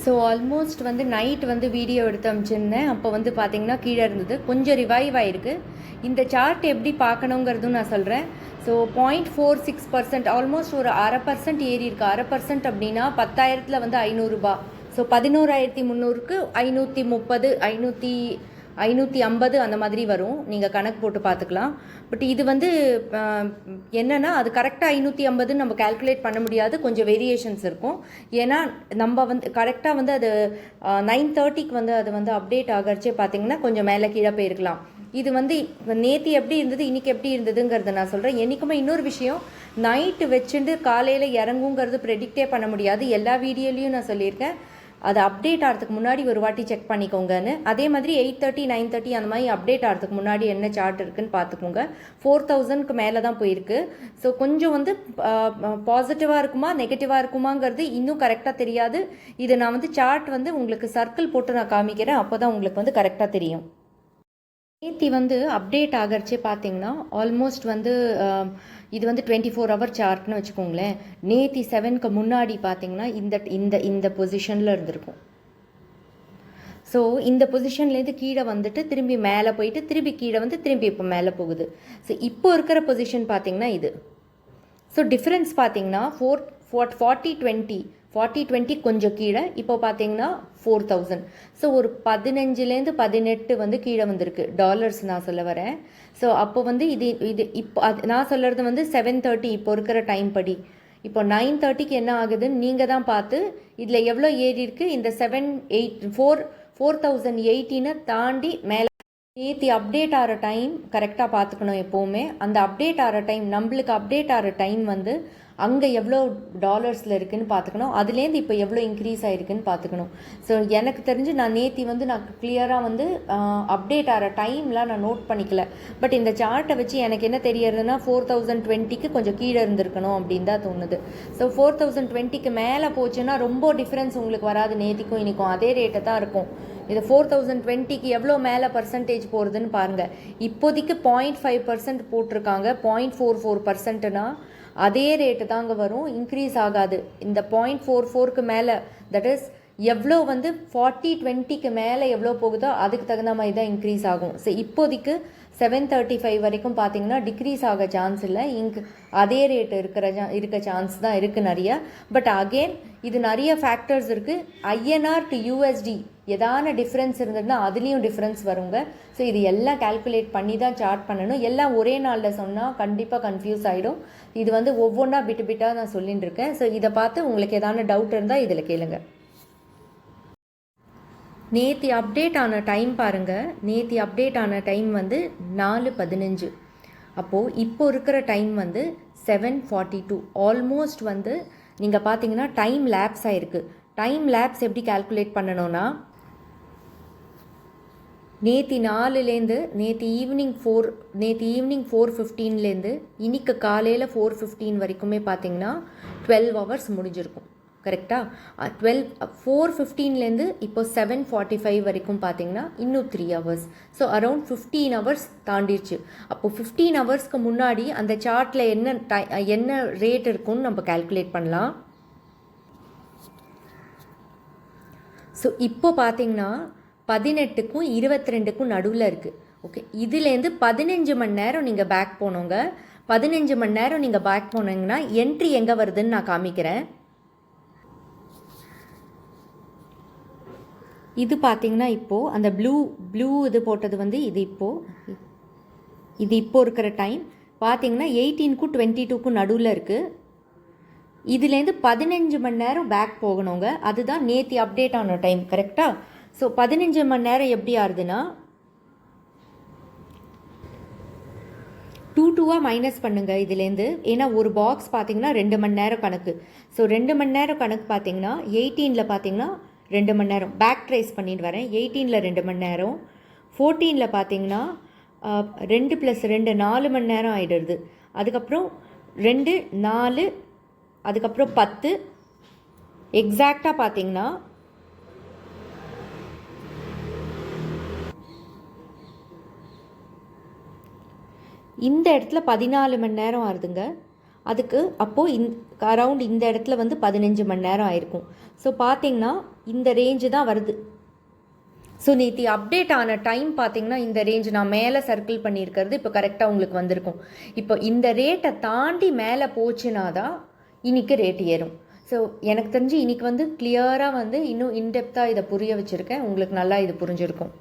So almost வந்து night வந்து video எடுத்து அனுப்பிச்சிருந்தேன். அப்போ வந்து பார்த்தீங்கன்னா கீழே இருந்தது, கொஞ்சம் ரிவைவ் ஆகிருக்கு. இந்த சார்ட் எப்படி பார்க்கணுங்கிறதும் நான் சொல்கிறேன். ஸோ 0.46% ஆல்மோஸ்ட் ஒரு 1/2% ஏறி இருக்கு. 1/2% அப்படின்னா 10,000 வந்து 500 ரூபா. ஸோ 11,300க்கு 530 550 அந்த மாதிரி வரும். நீங்கள் கணக்கு போட்டு பார்த்துக்கலாம். பட் இது வந்து என்னென்னா அது கரெக்டாக 550 நம்ம கால்குலேட் பண்ண முடியாது, கொஞ்சம் வேரியேஷன்ஸ் இருக்கும். ஏன்னா நம்ம வந்து கரெக்டாக வந்து அது 9:30க்கு வந்து அது வந்து அப்டேட் ஆகிறச்சே பார்த்தீங்கன்னா கொஞ்சம் மேலே கீழே போயிருக்கலாம். இது வந்து நேற்று எப்படி இருந்தது இன்றைக்கி எப்படி இருந்ததுங்கிறத நான் சொல்கிறேன். என்றைக்குமே இன்னொரு விஷயம், நைட்டு வச்சுட்டு காலையில் இறங்குங்கிறது ப்ரெடிக்டே பண்ண முடியாது. எல்லா வீடியோலையும் நான் சொல்லியிருக்கேன், அது அப்டேட் ஆகிறதுக்கு முன்னாடி ஒரு வாட்டி செக் பண்ணிக்கோங்கன்னு. அதே மாதிரி 8:30 9:30 அந்த மாதிரி அப்டேட் ஆகிறதுக்கு முன்னாடி என்ன சார்ட் இருக்குன்னு பார்த்துக்கோங்க. 4,000க்கு மேலே தான் போயிருக்கு. ஸோ கொஞ்சம் வந்து பாசிட்டிவாக இருக்குமா நெகட்டிவாக இருக்குமாங்கிறது இன்னும் கரெக்டாக தெரியாது. இதை நான் வந்து சார்ட் வந்து உங்களுக்கு சர்க்கிள் போட்டு நான் காமிக்கிறேன், அப்போ தான் உங்களுக்கு வந்து கரெக்டாக தெரியும். நேத்தி வந்து அப்டேட் ஆகிறச்சே பார்த்தீங்கன்னா ஆல்மோஸ்ட் வந்து இது வந்து 24 ஹவர் சார்ட்னு வச்சுக்கோங்களேன். நேத்தி 7க்கு முன்னாடி பார்த்தீங்கன்னா இந்த இந்த இந்த பொசிஷனில் இருந்திருக்கும். ஸோ இந்த பொசிஷன்லேருந்து கீழே வந்துட்டு திரும்பி மேலே போயிட்டு திரும்பி கீழே வந்து திரும்பி இப்போ மேலே போகுது. ஸோ இப்போ இருக்கிற பொசிஷன் பார்த்தீங்கன்னா இது. ஸோ டிஃப்ரென்ஸ் பார்த்தீங்கன்னா 40-20 கொஞ்சம் கீழே, இப்போ பார்த்தீங்கன்னா 4,000. ஸோ ஒரு 15லேருந்து 18 வந்து கீழே வந்திருக்கு டாலர்ஸ் நான் சொல்ல வரேன். ஸோ அப்போ வந்து இது இப்போ நான் சொல்கிறது வந்து 7:30 இப்போ இருக்கிற டைம் படி. இப்போ 9:30க்கு என்ன ஆகுதுன்னு நீங்கள் தான் பார்த்து இதில் எவ்வளோ ஏறி இருக்குது. இந்த 4,018 தாண்டி மேலே நேற்று அப்டேட் ஆகிற டைம் கரெக்டாக பார்த்துக்கணும் எப்போவுமே. அந்த அப்டேட் ஆகிற டைம் நம்மளுக்கு அப்டேட் ஆகிற டைம் வந்து அங்கே எவ்வளோ டாலர்ஸில் இருக்குதுன்னு பார்த்துக்கணும். அதுலேருந்து இப்போ எவ்வளோ இன்க்ரீஸ் ஆகிருக்குன்னு பார்த்துக்கணும். ஸோ எனக்கு தெரிஞ்சு நான் நேற்று வந்து நான் கிளியராக வந்து அப்டேட் ஆகிற டைம்லாம் நான் நோட் பண்ணிக்கல. பட் இந்த சார்ட்டை வச்சு எனக்கு என்ன தெரியறதுன்னா 4,020க்கு கொஞ்சம் கீழே இருந்திருக்கணும் அப்படின்னு தான் தோணுது. ஸோ 4,020க்கு மேலே போச்சுன்னா ரொம்ப டிஃப்ரென்ஸ் உங்களுக்கு வராது. நேற்றுக்கும் இன்றைக்கும் அதே ரேட்டை தான் இருக்கும். இது 4,020க்கு எவ்வளோ மேலே பர்சன்டேஜ் போகிறதுன்னு பாருங்கள். இப்போதைக்கு 0.5% போட்டிருக்காங்க. 0.44%னா அதே ரேட்டு தாங்க வரும், இன்க்ரீஸ் ஆகாது. இந்த 0.44க்கு மேலே, தட் இஸ் எவ்வளோ வந்து 40-20க்கு மேலே எவ்வளோ போகுதோ அதுக்கு தகுந்த மாதிரி தான் இன்க்ரீஸ் ஆகும். ஸோ இப்போதைக்கு 735 வரைக்கும் பார்த்தீங்கன்னா டிக்ரீஸ் ஆக சான்ஸ் இல்லை. அதே ரேட்டு இருக்க சான்ஸ் தான் இருக்குது நிறைய. பட் அகெயின் இது நிறைய ஃபேக்டர்ஸ் இருக்குது. INR to USD ஏதான டிஃப்ரென்ஸ் இருந்ததுன்னா அதுலேயும் டிஃப்ரென்ஸ் வருங்க. ஸோ இது எல்லாம் கால்குலேட் பண்ணி தான் சார்ட் பண்ணணும். எல்லாம் ஒரே நாளில் சொன்னால் கண்டிப்பாக கன்ஃபியூஸ் ஆகிடும். இது வந்து ஒவ்வொன்றா பிட்டாக நான் சொல்லிட்டு இருக்கேன். ஸோ இதை பார்த்து உங்களுக்கு ஏதான டவுட் இருந்தால் இதில் கேளுங்க. நேற்று அப்டேட் ஆன டைம் பாருங்கள். நேற்று அப்டேட் ஆன டைம் வந்து 4:15. அப்போது இப்போ இருக்கிற டைம் வந்து 7:42. ஆல்மோஸ்ட் வந்து நீங்கள் பார்த்தீங்கன்னா டைம் லேப்ஸ் ஆகிருக்கு. டைம் லேப்ஸ் எப்படி கால்குலேட் பண்ணணும்னா, நேற்று 4லேருந்து நேற்று ஈவினிங் 4:15லேருந்து இன்னைக்கு காலையில் 4:15 வரைக்குமே பார்த்தீங்கன்னா 12 ஹவர்ஸ் முடிஞ்சிருக்கும். கரெக்டாக 4:15லேருந்து இப்போ 7:45 வரைக்கும் பார்த்தீங்கன்னா இன்னும் 3 ஹவர்ஸ். ஸோ அரௌண்ட் 15 ஹவர்ஸ் தாண்டிடுச்சு. அப்போது 15 ஹவர்ஸ்க்கு முன்னாடி அந்த சார்ட்டில் என்ன ரேட் இருக்குன்னு நம்ம கால்குலேட் பண்ணலாம். ஸோ இப்போ பார்த்தீங்கன்னா 18க்கும் 22க்கும் நடுவில் இருக்குது. ஓகே, இதுலேருந்து 15 மணி நேரம் நீங்கள் பேக் போனோங்க. 15 மணி நேரம் நீங்கள் பேக் போனீங்கன்னா என்ட்ரி எங்கே வருதுன்னு நான் காமிக்கிறேன். இது பார்த்தீங்கன்னா இப்போது அந்த ப்ளூ இது போட்டது வந்து இது இப்போ இருக்கிற டைம் பார்த்தீங்கன்னா 18க்கும் 22க்கும் நடுவில் இருக்குது. இதுலேருந்து 15 மணி நேரம் பேக் போகணுங்க. அதுதான் நேற்று அப்டேட் ஆன டைம். கரெக்டாக? ஸோ 15 மணி நேரம் எப்படி ஆகுதுன்னா 2 மைனஸ் பண்ணுங்கள் இதுலேருந்து. ஏன்னா ஒரு பாக்ஸ் பார்த்தீங்கன்னா 2 மணி நேரம் கணக்கு. ஸோ 2 மணி நேரம் கணக்கு பார்த்தீங்கன்னா 18ல் பார்த்தீங்கன்னா 2 மணி நேரம் பேக் ட்ரேஸ் பண்ணிட்டு வரேன். 18ல் 2 மணி நேரம், 14ல் பார்த்தீங்கன்னா 2 + 2 4 மணி நேரம் ஆகிடுது. அதுக்கப்புறம் 2 4 அதுக்கப்புறம் 10 எக்ஸாக்டாக பார்த்தீங்கன்னா இந்த இடத்துல 14 மணி நேரம் ஆகுதுங்க. அதுக்கு அப்போது அரவுண்ட் இந்த இடத்துல வந்து 15 மணி நேரம் ஆயிருக்கும். ஸோ பார்த்தீங்கன்னா இந்த ரேஞ்சு தான் வருது. ஸோ நேற்று அப்டேட் ஆன டைம் பார்த்தீங்கன்னா இந்த ரேஞ்ச் நான் மேலே சர்க்கிள் பண்ணியிருக்கிறது இப்போ கரெக்டாக உங்களுக்கு வந்திருக்கும். இப்போ இந்த ரேட்டை தாண்டி மேலே போச்சுன்னா தான் இன்றைக்கி ரேட் ஏறும். ஸோ எனக்கு தெரிஞ்சு இன்றைக்கி வந்து கிளியராக வந்து இன்னும் இன்டெப்த்தாக இதை புரிய வச்சுருக்கேன். உங்களுக்கு நல்லா இது புரிஞ்சிருக்கும்.